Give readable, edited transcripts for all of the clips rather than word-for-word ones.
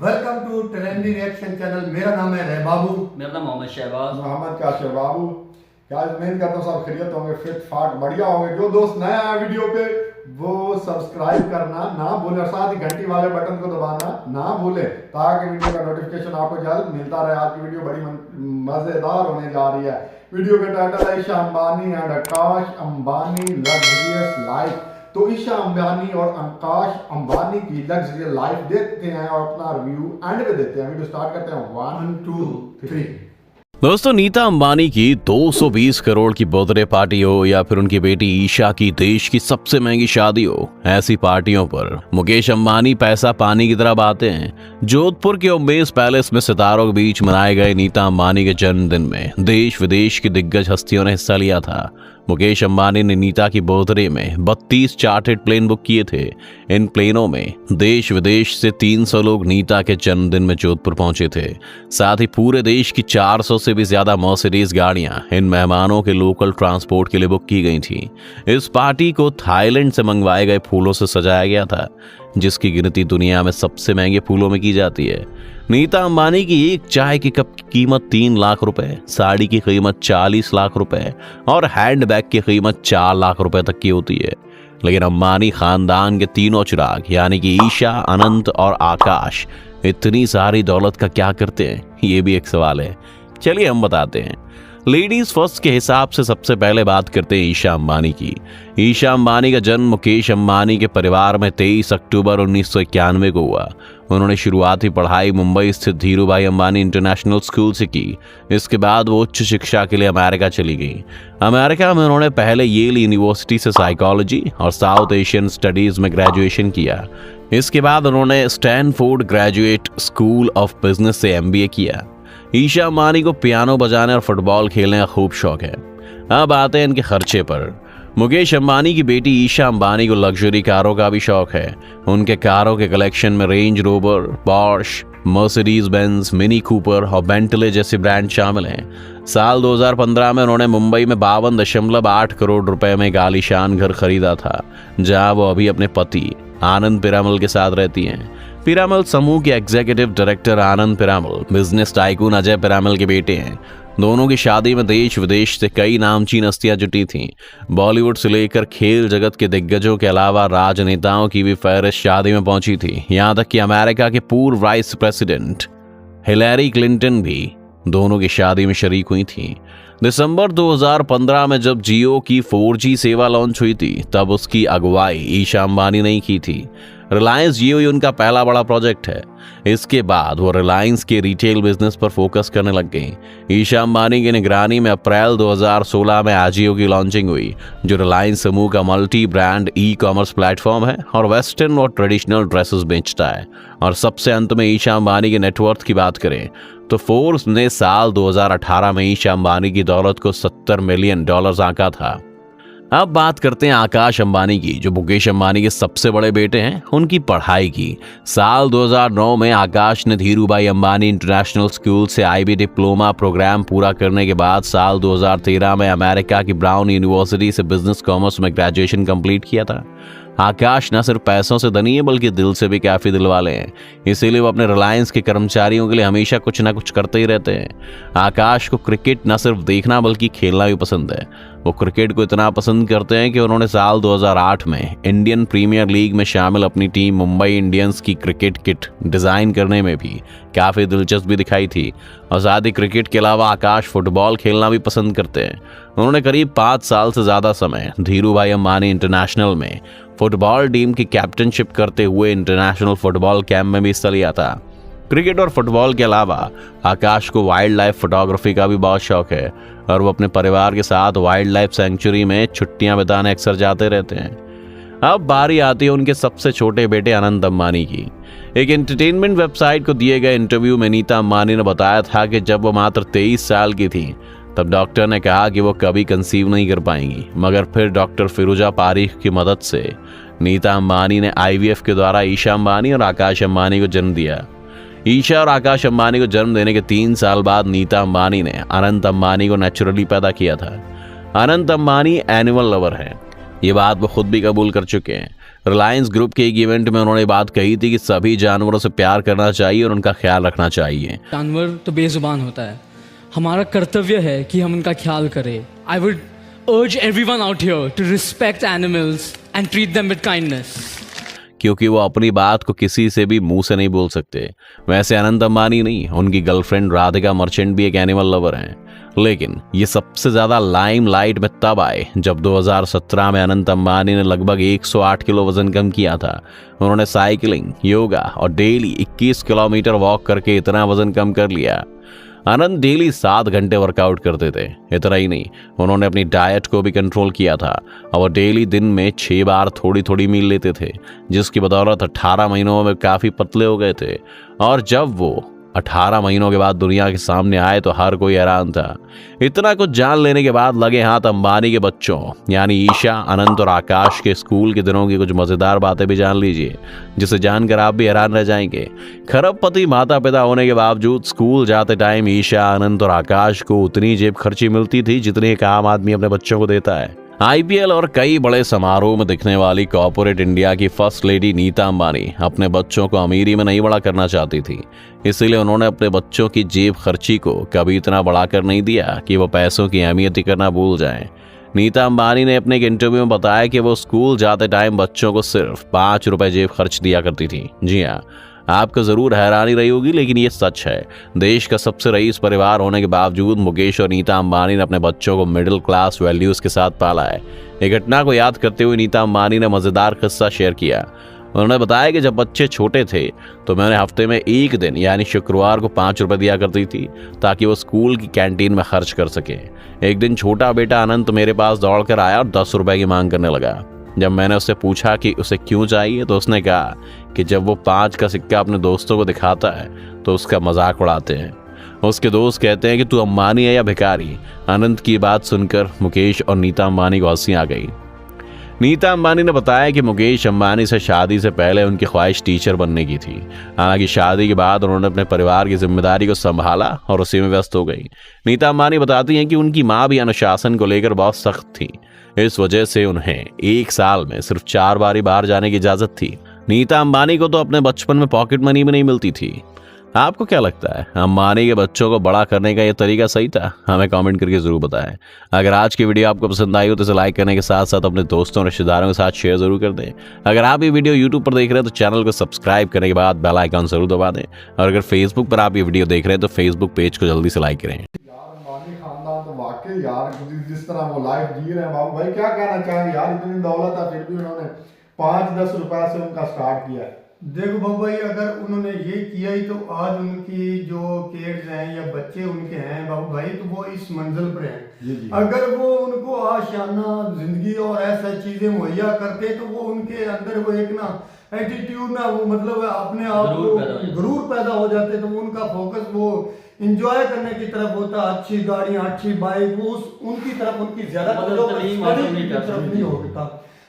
Welcome to trendy reaction channel. मेरा नाम है रहबाबू। मेरा नाम मोहम्मद शहबाज। मोहम्मद काशिफ बाबू। क्या उम्मीद करता हूँ सब खैरियत होंगे, फिट फाट बढ़िया होंगे। जो दोस्त नया है वीडियो पे वो सब्सक्राइब करना ना भूले और साथ ही घंटी वाले बटन को दबाना ना भूले ताकि वीडियो का नोटिफिकेशन आपको जल्द मिलता रहे। आज की वीडियो बड़ी मजेदार होने जा रही है। वीडियो का टाइटल है Isha Ambani and Akash Ambani luxurious life. तो ईशा अंबानी और आकाश अंबानी की लग्जरियस लाइफ देखते हैं और अपना रिव्यू एंड पे देते हैं। वीडियो स्टार्ट करते हैं 1 2 3। दोस्तों, नीता अंबानी की 220 करोड़ की बर्थडे पार्टी हो या फिर उनकी बेटी ईशा की देश की सबसे महंगी शादी हो, ऐसी पार्टियों पर मुकेश अंबानी पैसा पानी की तरह बहाते हैं। जोधपुर के उमेश पैलेस में सितारों के बीच मनाए गए नीता अंबानी के जन्मदिन में देश विदेश की दिग्गज हस्तियों ने हिस्सा लिया था। मुकेश अंबानी ने नीता की बर्थडे में 32 चार्टर्ड प्लेन बुक किए थे। इन प्लेनों में देश विदेश से 300 लोग नीता के जन्मदिन में जोधपुर पहुंचे थे। साथ ही पूरे देश की 400 से भी ज्यादा मर्सिडीज गाड़ियां इन मेहमानों के लोकल ट्रांसपोर्ट के लिए बुक की गई थी। इस पार्टी को थाईलैंड से मंगवाए गए फूलों से सजाया गया था, जिसकी गिनती दुनिया में सबसे महंगे फूलों में की जाती है। नीता अंबानी की एक चाय की कप की कीमत 3 लाख रुपए, साड़ी की कीमत 40 लाख रुपए और हैंडबैग की कीमत 4 लाख रुपए तक की होती है। लेकिन अंबानी खानदान के तीनों चिराग यानी कि ईशा, अनंत और आकाश इतनी सारी दौलत का क्या करते हैं, ये भी एक सवाल है। चलिए हम बताते हैं। लेडीज फर्स्ट के हिसाब से सबसे पहले बात करते हैं ईशा अंबानी की। ईशा अंबानी का जन्म मुकेश अंबानी के परिवार में 23 अक्टूबर 1991 को हुआ। उन्होंने शुरुआती पढ़ाई मुंबई स्थित धीरूभाई अंबानी इंटरनेशनल स्कूल से की। इसके बाद वो उच्च शिक्षा के लिए अमेरिका चली गई। अमेरिका में उन्होंने पहले येल यूनिवर्सिटी से साइकोलॉजी और साउथ एशियन स्टडीज में ग्रेजुएशन किया। इसके बाद उन्होंने Stanford graduate school of business से MBA किया। ईशा अंबानी को पियानो बजाने और फुटबॉल खेलने का खूब शौक है। अब आते हैं इनके खर्चे पर। मुकेश अंबानी की बेटी ईशा अंबानी को लग्जरी कारों का भी शौक है। उनके कारों के कलेक्शन में range rover, Porsche, Mercedes Benz, mini Cooper और बेंटले जैसे ब्रांड शामिल हैं। साल 2015 में उन्होंने मुंबई में 52.8 करोड़ रुपए में एक आलीशान घर खरीदा था, जहां वो अभी अपने पति आनंद पीरामल के साथ रहती हैं। पीरामल समूह के executive director Anand Piramal business tycoon Ajay Piramal के बेटे हैं। दोनों की शादी में देश विदेश से कई नामचीन हस्तियां जुटी थीं। बॉलीवुड से लेकर खेल जगत के दिग्गजों के अलावा राजनेताओं की भी फहरिस्त शादी में पहुंची थी। यहां तक कि अमेरिका के पूर्व वाइस प्रेसिडेंट हिलैरी क्लिंटन भी दोनों की शादी में शरीक हुई थी। दिसंबर 2015 में जब जियो की 4G सेवा लॉन्च हुई थी, तब उसकी अगुवाई ईशा अंबानी ने की थी। रिलायंस जियो ही उनका पहला बड़ा प्रोजेक्ट है। इसके बाद वो रिलायंस के रिटेल बिजनेस पर फोकस करने लग गई। ईशा अंबानी की निगरानी में अप्रैल 2016 में आजियो की लॉन्चिंग हुई, जो रिलायंस समूह का मल्टी ब्रांड ई-कॉमर्स प्लेटफॉर्म है और वेस्टर्न और ट्रेडिशनल ड्रेसेस बेचता है। और सबसे अंत में ईशा अंबानी के नेटवर्थ की बात करें तो फोर्ब्स ने साल 2018 में ईशा अंबानी की दौलत को $70 मिलियन आंका था। अब बात करते हैं आकाश अंबानी की, जो मुकेश अंबानी के सबसे बड़े बेटे हैं। उनकी पढ़ाई की साल 2009 में आकाश ने धीरूभाई अंबानी इंटरनेशनल स्कूल से IB डिप्लोमा प्रोग्राम पूरा करने के बाद साल 2013 में अमेरिका की ब्राउन यूनिवर्सिटी से बिजनेस कॉमर्स में ग्रेजुएशन कंप्लीट किया था। आकाश न सिर्फ पैसों से धनी है बल्कि दिल से भी काफी दिल वाले हैं, इसीलिए वो अपने रिलायंस के कर्मचारियों के लिए हमेशा कुछ ना कुछ करते ही रहते हैं। आकाश को क्रिकेट न सिर्फ देखना बल्कि खेलना भी पसंद है। वो क्रिकेट को इतना पसंद करते हैं कि उन्होंने साल 2008 में इंडियन प्रीमियर लीग में शामिल अपनी टीम मुंबई इंडियंस की क्रिकेट किट डिजाइन करने में भी काफी दिलचस्पी दिखाई थी। और साथ ही क्रिकेट के अलावा आकाश फुटबॉल खेलना भी पसंद करते हैं। उन्होंने करीब 5 साल से ज्यादा समय धीरूभाई अंबानी इंटरनेशनल में फुटबॉल टीम की कैप्टनशिप करते हुए इंटरनेशनल फुटबॉल कैंप में भी हिस्सा लिया था। क्रिकेट और फुटबॉल के अलावा आकाश को वाइल्ड लाइफ फोटोग्राफी का भी बहुत शौक है और वो अपने परिवार के साथ वाइल्ड लाइफ सेंचुरी में छुट्टियां बिताने अक्सर जाते रहते हैं। अब बारी आती है उनके सबसे छोटे बेटे अनंत अंबानी की। एक एंटरटेनमेंट वेबसाइट को दिए गए इंटरव्यू में नीता अंबानी ने बताया था कि जब वो मात्र 23 साल की थी, तब डॉक्टर ने कहा कि वो कभी कंसीव नहीं कर पाएंगी, मगर फिर डॉक्टर फिरोजा पारीख की मदद से नीता अंबानी ने IVF के द्वारा ईशा अंबानी और आकाश अंबानी को जन्म दिया। ईशा और आकाश अंबानी को जन्म देने के 3 साल बाद नीता अंबानी ने अनंत अंबानी को नेचुरली पैदा किया था। अनंत अंबानी एनिमल लवर हैं, ये बात वो खुद भी कबूल कर चुके हैं। रिलायंस ग्रुप के एक इवेंट में उन्होंने बात कही थी कि सभी जानवरों से प्यार करना चाहिए और उनका ख्याल रखना चाहिए। जानवर तो बेजुबान होता है, हमारा कर्तव्य है कि हम उनका ख्याल करें। I would urge everyone out here to respect animals and treat them with kindness. क्योंकि वो अपनी बात को किसी से भी मुंह से नहीं बोल सकते। वैसे अनंत अंबानी नहीं, उनकी गर्लफ्रेंड राधिका मर्चेंट भी एक एनिमल लवर हैं। लेकिन ये सबसे ज्यादा लाइमलाइट में तब आए जब 2017 में अनंत अंबानी ने लगभग 108 किलो वजन कम किया था। उन्होंने साइकिलिंग, योगा और डेली 21 किलोमीटर वॉक करके इतना वजन कम कर लिया। अनंत डेली 7 घंटे वर्कआउट करते थे। इतना ही नहीं, उन्होंने अपनी डाइट को भी कंट्रोल किया था और वो डेली दिन में 6 बार थोड़ी थोड़ी मील लेते थे, जिसकी बदौलत 18 महीनों में काफ़ी पतले हो गए थे। और जब वो 18 महीनों के बाद दुनिया के सामने आए तो हर कोई हैरान था। इतना कुछ जान लेने के बाद लगे हाथ अंबानी के बच्चों यानी ईशा, अनंत और आकाश के स्कूल के दिनों की कुछ मज़ेदार बातें भी जान लीजिए, जिसे जानकर आप भी हैरान रह जाएंगे। खरबपति माता पिता होने के बावजूद स्कूल जाते टाइम ईशा, अनंत और आकाश को उतनी जेब खर्ची मिलती थी जितनी एक आम आदमी अपने बच्चों को देता है। आईपीएल और कई बड़े समारोह में दिखने वाली कॉर्पोरेट इंडिया की फर्स्ट लेडी नीता अंबानी अपने बच्चों को अमीरी में नहीं बड़ा करना चाहती थी, इसीलिए उन्होंने अपने बच्चों की जेब खर्ची को कभी इतना बढ़ाकर नहीं दिया कि वो पैसों की अहमियत ही करना भूल जाएं। नीता अंबानी ने अपने एक इंटरव्यू में बताया कि वो स्कूल जाते टाइम बच्चों को सिर्फ 5 रुपए जेब खर्च दिया करती थी। जी हाँ, आपको जरूर हैरानी रही होगी, लेकिन ये सच है। देश का सबसे रईस परिवार होने के बावजूद मुकेश और नीता अंबानी ने अपने बच्चों को मिडिल क्लास वैल्यूज के साथ पाला है। एक घटना को याद करते हुए नीता अंबानी ने मजेदार किस्सा शेयर किया। उन्होंने बताया कि जब बच्चे छोटे थे तो मैंने हफ्ते में एक दिन यानी शुक्रवार को 5 रुपए दिया करती थी ताकि वो स्कूल की कैंटीन में खर्च कर सके। एक दिन छोटा बेटा अनंत मेरे पास दौड़ कर आया और 10 रुपए की मांग करने लगा। जब मैंने उससे पूछा कि उसे क्यों चाहिए तो उसने कहा कि जब वो 5 का सिक्का अपने दोस्तों को दिखाता है तो उसका मजाक उड़ाते हैं। उसके दोस्त कहते हैं कि तू अंबानी है या भिखारी। अनंत की बात सुनकर मुकेश और नीता अंबानी को हंसी आ गई। नीता अंबानी ने बताया कि मुकेश अंबानी से शादी से पहले उनकी ख्वाहिश टीचर बनने की थी। हालांकि शादी के बाद उन्होंने अपने परिवार की जिम्मेदारी को संभाला और उसी में व्यस्त हो गई। नीता अंबानी बताती हैं कि उनकी माँ भी अनुशासन को लेकर बहुत सख्त थी। इस वजह से उन्हें 1 साल में सिर्फ 4 बार ही बाहर जाने की इजाजत थी। नीता अंबानी को तो अपने बचपन में पॉकेट मनी भी नहीं मिलती थी। आपको क्या लगता है, अंबानी के बच्चों को बड़ा करने का यह तरीका सही था? हमें कमेंट करके जरूर बताएं। अगर आज की वीडियो आपको पसंद आई हो तो इसे लाइक करने के साथ साथ अपने दोस्तों और रिश्तेदारों के साथ शेयर जरूर कर दें। अगर आप ये वीडियो यूट्यूब पर देख रहे हैं तो चैनल को सब्सक्राइब करने के बाद बेल आइकन जरूर दबा दें। और अगर फेसबुक पर आप ये वीडियो देख रहे हैं तो फेसबुक पेज को जल्दी से लाइक करें। यार अंबानी खानदान तो वाकई यार जिस तरह वो लाइफ जी रहे हैं, बाबू भाई क्या कहना चाहेंगे यार? इतनी दौलत है फिर भी उन्होंने 5-10 रुपए से उनका स्टार्ट किया है। देखो बाबू भाई, अगर उन्होंने ये किया ही तो आज उनकी जो किड्स हैं या बच्चे उनके हैं बाबू भाई, तो वो इस मंजिल पर हैं। जी जी। अगर वो उनको आशाना जिंदगी और ऐसा चीजें मुहैया करते तो वो उनके अंदर वो एक ना एटीट्यूड ना वो मतलब अपने आप को गुरूर पैदा हो जाते, तो वो उनका फोकस वो इंजॉय करने की तरफ होता। अच्छी गाड़ियां, अच्छी बाइक, वो उनकी तरफ उनकी ज्यादा स्टडी की तरफ नहीं होता,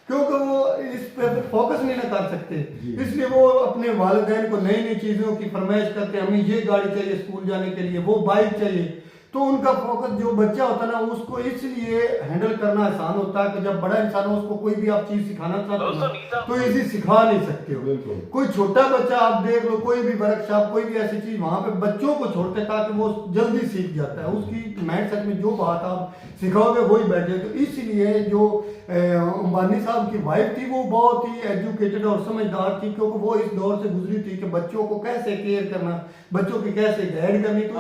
क्योंकि वो इस पे फोकस नहीं ना कर सकते। इसलिए वो अपने वालिदैन को नई नई चीजों की फरमाइश करते हैं, हमें ये गाड़ी चाहिए स्कूल जाने के लिए, वो बाइक चाहिए। तो उनका फोकस जो बच्चा होता है ना, उसको इसलिए हैंडल करना आसान होता है कि जब बड़ा इंसान हो उसको कोई भी आप चीज सिखाना चाहते हो तो इजी सिखा नहीं सकते हो। कोई छोटा बच्चा आप देख लो, कोई भी वर्कशॉप, कोई भी ऐसी चीज वहां पे बच्चों को छोड़ते ताकि वो जल्दी सीख जाता है। उसकी माइंडसेट में जो बात आप सिखाओगे वही बैठे। तो इसलिए जो अंबानी साहब की वाइफ थी वो बहुत ही एजुकेटेड और समझदार थी, क्योंकि वो इस दौर से गुजरी थी कि बच्चों को कैसे केयर करना, बच्चों की कैसे गाइड करनी। तो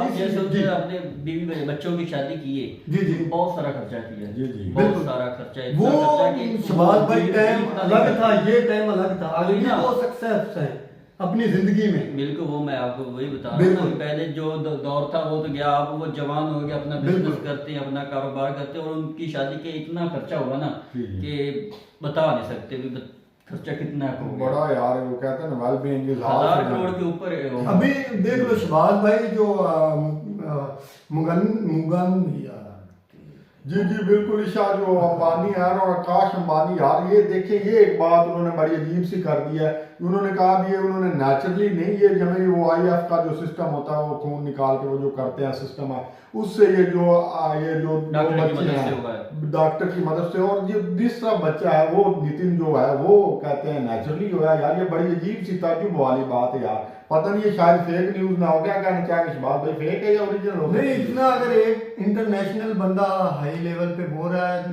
अपने बीवी बच्चों की शादी की है जी जी, बहुत सारा खर्चा किया। जी जी, बहुत सारा खर्चा है। वो शबाज भाई टाइम अलग था, ये टाइम अलग था। अभी ना वो सक्सेस है अपनी जिंदगी में। बिल्कुल, वो मैं आपको वही बता रहा हूँ। पहले जो दौर था वो तो गया, अब वो जवान हो गया, अपना बिजनेस करते हैं, अपना कारोबार करते हैं, और उनकी शादी के इतना खर्चा हुआ ना कि बता नहीं सकते भी खर्चा कितना हो गया। बड़ा यार, वो कहते हैं ना वेल बीइंग इज 1000 करोड़ के ऊपर है। अभी देख लो शबाज भाई जो मुगन जी जी बिल्कुल, ईशा जो अंबानी है और आकाश अंबानी यार, ये देखिए ये एक बात उन्होंने बड़ी अजीब सी कर दी है उन्होंने कहा भी ये उन्होंने नेचुरली नहीं, ये जब वो IF का जो सिस्टम होता है वो खून निकाल के वो जो करते हैं सिस्टम है उससे ये जो बच्चे हैं डॉक्टर की मदद से, और ये दूसरा बच्चा है वो नितिन जो है वो कहते हैं नेचुरली जो है। यार ये बड़ी अजीब सी ताज्जुब वाली बात है यार, पता नहीं ये शायद फेक न्यूज ना हो, क्या कहना चाहेंगे इस बात भाई, फेक है या ओरिजिनल हो? नहीं, इतना अगर एक इंटरनेशनल बंदा हाई लेवल पे बोल रहा है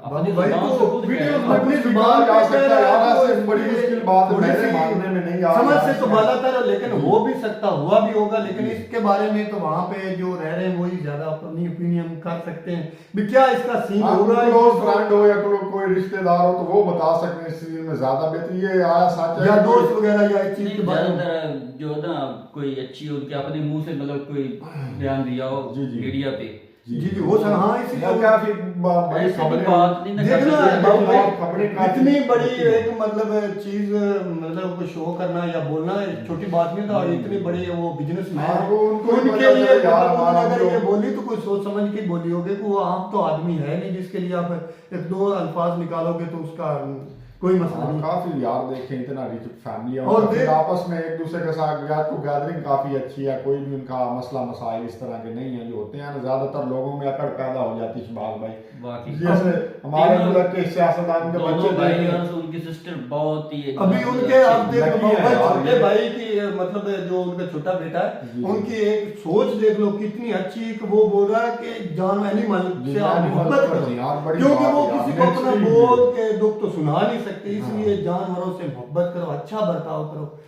अपनी भाई जुबान तो से खुद वीडियो कहता है। अपनी कुछ भी जुबान कहा जा पे सकता है यार, तो ऐसे बड़ी मुश्किल बात है, थोड़ी मेरे सी मानने में नहीं आ समझ रहा से तो है। गलत है, लेकिन हो भी सकता, हुआ भी होगा, लेकिन इसके बारे में तो वहाँ पे जो रह रहे हैं वही ज्यादा अपनी ओपिनियन कर सकते हैं भी क्या इसका सीन हो रहा है। क्लोज फ्रेंड हो या कोई रिश्तेदार हो तो वो बता सकते हैं इस चीज में ज्यादा बेहतर, ये आया सच है या दोस्त वगैरह या इस चीज के बारे में ज्यादातर जो ना कोई अच्छी उनके अपने मुंह से मतलब कोई बयान दिया हो जी, जी। मीडिया पे, जी जी हो सकता, हाँ या इसीलिए क्या फिर बड़ी ऐसी खबरें बात नहीं ना कर देखना सकते। है बाबू भाई, खबरें काफी- इतनी बड़ी एक मतलब चीज मतलब को शो करना या बोलना छोटी बात नहीं था, और इतनी बड़ी वो बिजनेस हाँ, वो उनको ही उनके पता लिए चला यार, मतलब हमारा अगर जो- ये बोली तो कोई सोच समझ के बोली होगी कि वो आम तो आदमी है नहीं जिसके लिए आप एक दो अल्फाज निकालोगे तो उसका कोई मसला नहीं। काफी यार देखें इतना रिच फैमिली है और और फिर देख- आपस में एक दूसरे के साथ गैदरिंग काफी अच्छी है, कोई भी उनका मसला मसाइल इस तरह के नहीं है जो होते हैं ना, ज्यादातर लोगों में अकड़ पैदा हो जाती है शहबाज भाई। बाकी जैसे हमारे तीनों- मुल्क के सियासतदान के दोनों बच्चे भाई देखें, और उनकी सिस्टर बहुत ही अभी उनके आप देख लो लकी है भाई, यार, छोटे ये- भाई की मतलब जो उनका छोटा बेटा है जी। उनकी एक सोच देख लो कितनी अच्छी कि वो बोल रहा है कि जान एनिमल जी, से आप animal मोहब्बत पर करो, यार, बड़ी क्योंकि बात वो है यार, किसी को अपना naturally बोल के दुख तो सुना नहीं सकते, इसलिए जानवरों से मोहब्बत करो, अच्छा बर्ताव करो।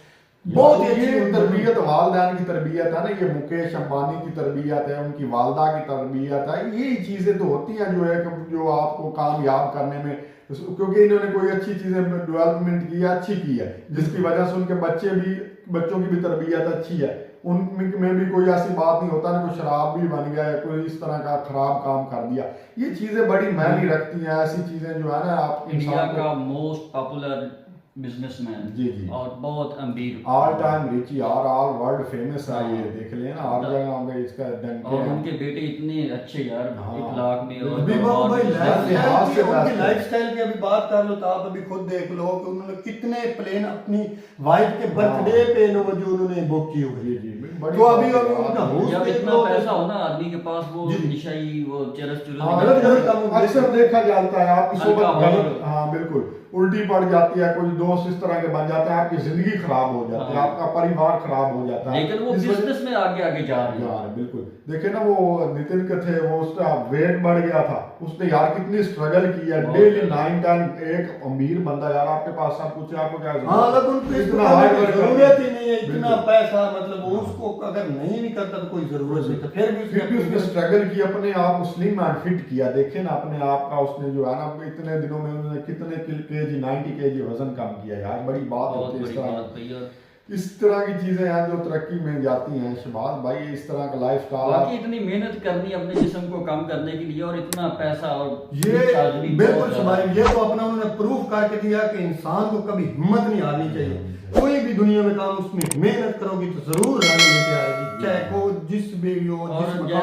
बहुत ही ये अच्छी तरबियत वालदैन की तरबियत है ना, ये मुकेश अंबानी की तरबियत है, उनकी वालदा की तरबियत है, यही चीजें तो होती हैं जो एक जो आपको कामयाब करने में, क्योंकि इन्होंने कोई अच्छी चीजें डेवलपमेंट की है, अच्छी की है, जिसकी वजह से उनके बच्चों की भी तरबियत अच्छी है, उनमें भी कोई ऐसी बात नहीं होता ना कोई शराब भी बन गया या कोई इस तरह का खराब काम कर दिया, ये चीजें बड़ी मायने रखती हैं, ऐसी चीजें जो है ना आप इंडिया इंसान का को मोस्ट पॉपुलर बिजनेसमैन जी, जी। और बहुत अमीर ऑल टाइम रिच यार, ऑल वर्ल्ड फेमस है, ये देख लेना हर जगह होंगे इसका डंके और हैं। उनके बेटे इतने अच्छे यार, हाँ। 1 लाख में और अभी बाबू भाई लिहाज से बात है। लाइफस्टाइल की अभी बात कर लो तो आप अभी खुद देख लो कि उन्होंने कितने प्लेन अपनी वाइफ के बर्थडे पे जो उन्होंने बुक की हुई जी, जी, बड़ी तो अभी बात है अभी यार। उनका हाउस जब देख इतना लो पैसा हो ना आदमी के पास, वो जी। निशाई वो चरस चुरस हाँ, गलत निकालते गलत हैं। काम अक्सर देखा जाता है आपकी हल्का सोबत गलत, और- हाँ बिल्कुल उल्टी पड़ जाती है, कोई दोस्त इस तरह के बन जाते हैं, आपकी जिंदगी खराब हो जाती है, हाँ। आपका परिवार खराब हो जाता है, लेकिन वो इस वजह- बिजनेस में आगे आगे जा रहे हैं। यार बिल्कुल देखिए ना, वो नितिन के थे, वो उसका वेट बढ़ गया था, उसने यार कितनी स्ट्रगल की है, बहुत डेली ज्यादा। 9-10, एक अमीर बंदा यार, आपके पास सब कुछ है, आपको क्या हाँ अगर उनको इस इतना तरह hard की work जरूरत ही करके- नहीं है, इतना बिल्कुल। पैसा मतलब वो उसको अगर नहीं भी करता तो कोई जरूरत नहीं, तो फिर भी उसने स्ट्रगल की, अपने आप को स्लिम एंड फिट किया, देखे ना अपने आप का उसने जो है ना इतने दिनों में उन्होंने कितने केजी 90 केजी वजन कम किया यार, बड़ी बात बहुत होती है बड़ी इस तरह बात भई। और इस तरह की चीजें हैं जो तरक्की में जाती हैं शहबाज भाई, इस तरह का लाइफ बाकी इतनी मेहनत करनी अपने जिस्म को कम करने के लिए, और इतना पैसा और ये आदमी बिल्कुल बहुत ज्यादा। भाई, ये तो अपना उन्होंने प्रूफ करके दिया कि इंसान को कभी हिम्मत नहीं हारनी चाहिए, कोई भी दुनिया में काम उसमें मेहनत करोगी तो जरूर रानी लेके आएगी, चाहे वो जिस भी हो और जिस जैसे-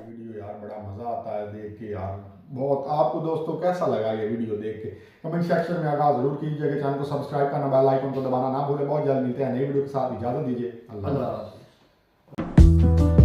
वीडियो यार बड़ा मजा आता है देख के यार, बहुत। आपको दोस्तों कैसा लगा ये वीडियो देख के कमेंट सेक्शन में आगाह जरूर कीजिएगा, चैनल को सब्सक्राइब करना, बेल आइकन को दबाना ना भूले। बहुत जल्द मिलते हैं नई वीडियो के साथ, इजाजत दीजिए, अल्लाह अल्लाह हाफ़िज़। हाफ़िज़।